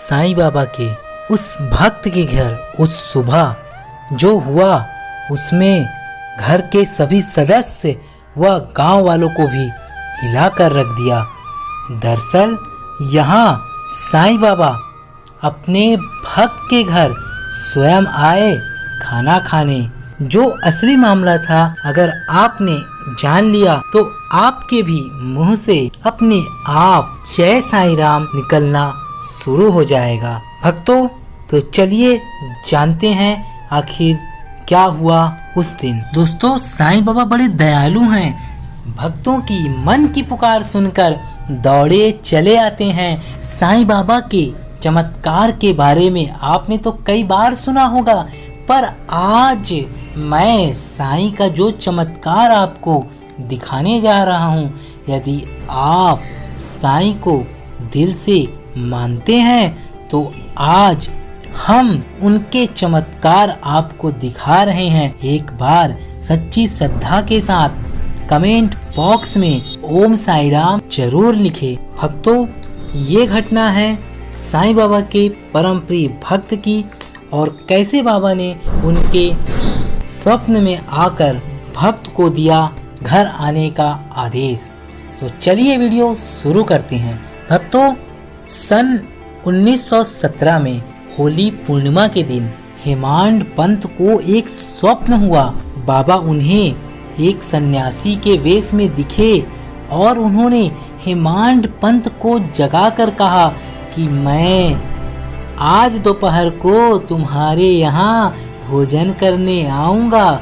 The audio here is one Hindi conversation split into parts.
साईं बाबा के उस भक्त के घर उस सुबह जो हुआ उसमें घर के सभी सदस्य व गांव वालों को भी हिलाकर रख दिया। दरअसल यहाँ साईं बाबा अपने भक्त के घर स्वयं आए खाना खाने। जो असली मामला था अगर आपने जान लिया तो आपके भी मुंह से अपने आप जय साईं राम निकलना शुरू हो जाएगा। भक्तों, तो चलिए जानते हैं आखिर क्या हुआ उस दिन। दोस्तों, साईं बाबा बड़े दयालु हैं। भक्तों की मन की पुकार सुनकर दौड़े चले आते हैं। साईं बाबा के चमत्कार के बारे में आपने तो कई बार सुना होगा, पर आज मैं साईं का जो चमत्कार आपको दिखाने जा रहा हूँ, यदि आप साईं को दिल से मानते हैं तो आज हम उनके चमत्कार आपको दिखा रहे हैं। एक बार सच्ची श्रद्धा के साथ कमेंट बॉक्स में ओम साईं राम जरूर लिखें। भक्तों, ये घटना है साईं बाबा के परम प्रिय भक्त की और कैसे बाबा ने उनके स्वप्न में आकर भक्त को दिया घर आने का आदेश। तो चलिए वीडियो शुरू करते हैं। भक्तों, सन 1917 में होली पूर्णिमा के दिन हेमांड पंत को एक स्वप्न हुआ। बाबा उन्हें एक सन्यासी के वेश में दिखे और उन्होंने हेमांड पंत को जगाकर कहा कि मैं आज दोपहर को तुम्हारे यहाँ भोजन करने आऊँगा।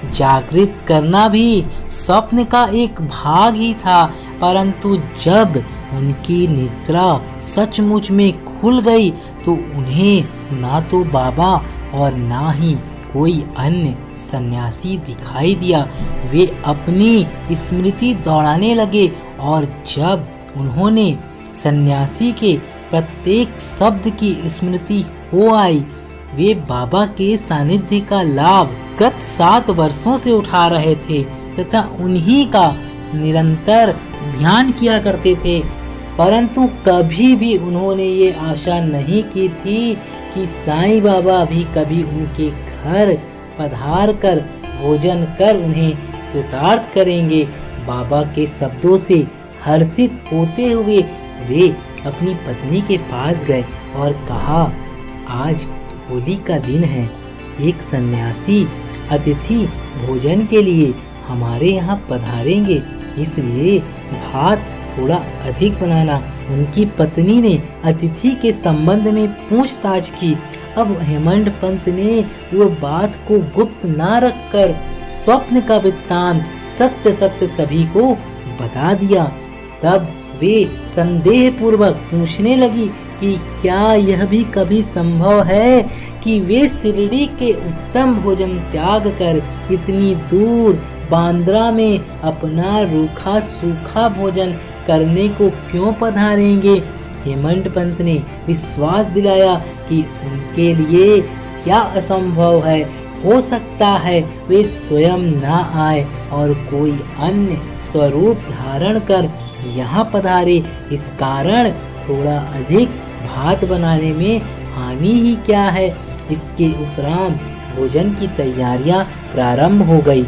जागृत करना भी स्वप्न का एक भाग ही था, परंतु जब उनकी निद्रा सचमुच में खुल गई तो उन्हें ना तो बाबा और ना ही कोई अन्य सन्यासी दिखाई दिया। वे अपनी स्मृति दौड़ाने लगे और जब उन्होंने सन्यासी के प्रत्येक शब्द की स्मृति हो आई, वे बाबा के सानिध्य का लाभ गत 7 वर्षों से उठा रहे थे तथा उन्हीं का निरंतर ध्यान किया करते थे। परंतु कभी भी उन्होंने ये आशा नहीं की थी कि साईं बाबा भी कभी उनके घर पधार कर भोजन कर उन्हें कृतार्थ करेंगे। बाबा के शब्दों से हर्षित होते हुए वे अपनी पत्नी के पास गए और कहा, आज होली का दिन है, एक सन्यासी अतिथि भोजन के लिए हमारे यहाँ पधारेंगे, इसलिए भात थोड़ा अधिक बनाना। उनकी पत्नी ने अतिथि के संबंध में पूछताछ की। अब हेमंत पंत ने वो बात को गुप्त ना रखकर स्वप्न का वृत्तांत सत्य सत्य सभी को बता दिया। तब वे संदेह पूर्वक पूछने लगी कि क्या यह भी कभी संभव है कि वे शिरडी के उत्तम भोजन त्याग कर इतनी दूर बांद्रा में अपना रूखा सूखा भोजन करने को क्यों पधारेंगे। हेमंत पंत ने विश्वास दिलाया कि उनके लिए क्या असंभव है, हो सकता है वे स्वयं ना आए और कोई अन्य स्वरूप धारण कर यहाँ पधारे। इस कारण थोड़ा अधिक भात बनाने में हानि ही क्या है। इसके उपरांत भोजन की तैयारियां प्रारंभ हो गई।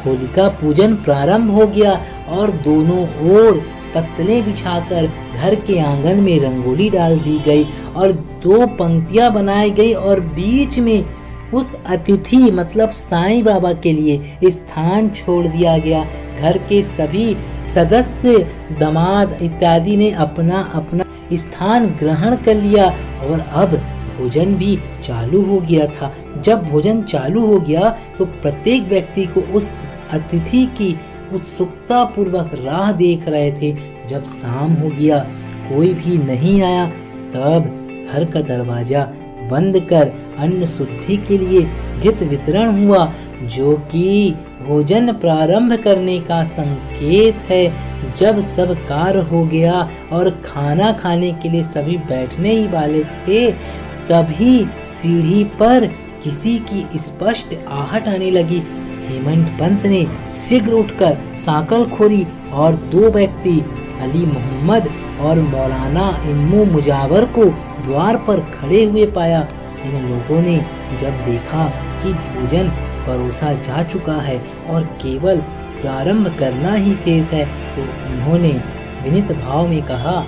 होलिका पूजन प्रारंभ हो गया और दोनों ओर पत्तलें बिछाकर घर के आंगन में रंगोली डाल दी गई और 2 पंक्तियां बनाई गई और बीच में उस अतिथि मतलब साईं बाबा के लिए स्थान छोड़ दिया गया। घर के सभी सदस्य, दामाद इत्यादि ने अपना अपना स्थान ग्रहण कर लिया और अब भोजन भी चालू हो गया था। जब भोजन चालू हो गया तो प्रत्येक व्यक्ति को उस अतिथि की उत्सुकता पूर्वक राह देख रहे थे। जब शाम हो गया, कोई भी नहीं आया, तब घर का दरवाजा बंद कर अन्न शुद्धि के लिए घृत वितरण हुआ, जो कि भोजन प्रारंभ करने का संकेत है। जब सब कार्य हो गया और खाना खाने के लिए सभी बैठने ही वाले थे, तभी सीढ़ी पर किसी की स्पष्ट आहट आने लगी। हेमंत पंत ने शीघ्र उठकर साकल खोली और 2 व्यक्ति अली मोहम्मद और मौलाना इम्मू मुजावर को द्वार पर खड़े हुए पाया। इन लोगों ने जब देखा कि भोजन परोसा जा चुका है और केवल प्रारंभ करना ही शेष है, तो उन्होंने विनीत भाव में कहा,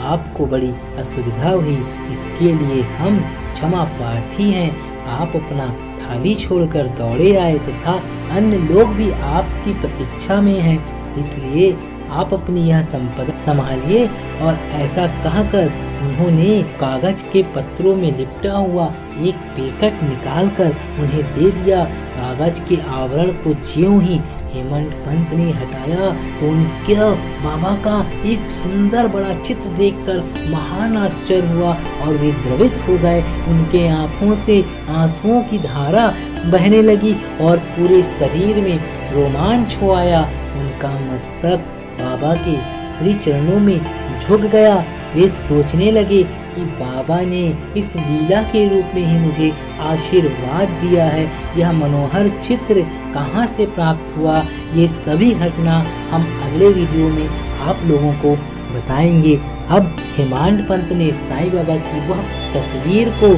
आपको बड़ी असुविधा हुई, इसके लिए हम क्षमा प्रार्थी हैं। आप अपना थाली छोड़कर दौड़े आए तथा अन्य लोग भी आपकी प्रतीक्षा में हैं, इसलिए आप अपनी यह संपदा संभालिए। और ऐसा कहकर उन्होंने कागज के पत्रों में लिपटा हुआ एक पैकेट निकालकर उन्हें दे दिया। कागज के आवरण को ज्यों ही हेमंत पंत ने हटाया तो उनके बाबा का एक सुंदर बड़ा चित्र देखकर महान आश्चर्य हुआ और वे द्रवित हो गए। उनके आंखों से आंसुओं की धारा बहने लगी और पूरे शरीर में रोमांच हो आया। उनका मस्तक बाबा के श्री चरणों में झुक गया। वे सोचने लगे कि बाबा ने इस लीला के रूप में ही मुझे आशीर्वाद दिया है। यह मनोहर चित्र कहाँ से प्राप्त हुआ, ये सभी घटना हम अगले वीडियो में आप लोगों को बताएंगे। अब हेमंत पंत ने साईं बाबा की वह तस्वीर को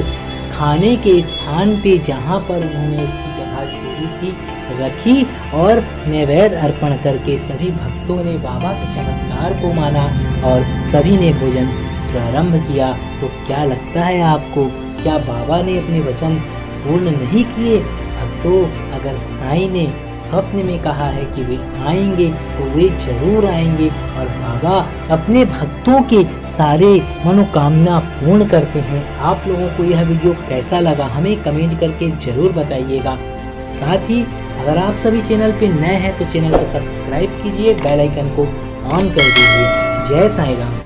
खाने के स्थान पे जहाँ पर उन्होंने उसकी जगह छोड़ी थी रखी और नैवेद्य अर्पण करके सभी भक्तों ने बाबा के चमत्कार को माना और सभी ने भोजन प्रारंभ किया। तो क्या लगता है आपको, क्या बाबा ने अपने वचन पूर्ण नहीं किए? भक्तों, अगर साईं ने स्वप्न में कहा है कि वे आएंगे तो वे जरूर आएंगे और बाबा अपने भक्तों के सारे मनोकामना पूर्ण करते हैं। आप लोगों को यह वीडियो कैसा लगा हमें कमेंट करके जरूर बताइएगा। साथ ही अगर आप सभी चैनल पे नए हैं तो चैनल को सब्सक्राइब कीजिए, बेल आइकन को ऑन कर दीजिए। जय साईं राम।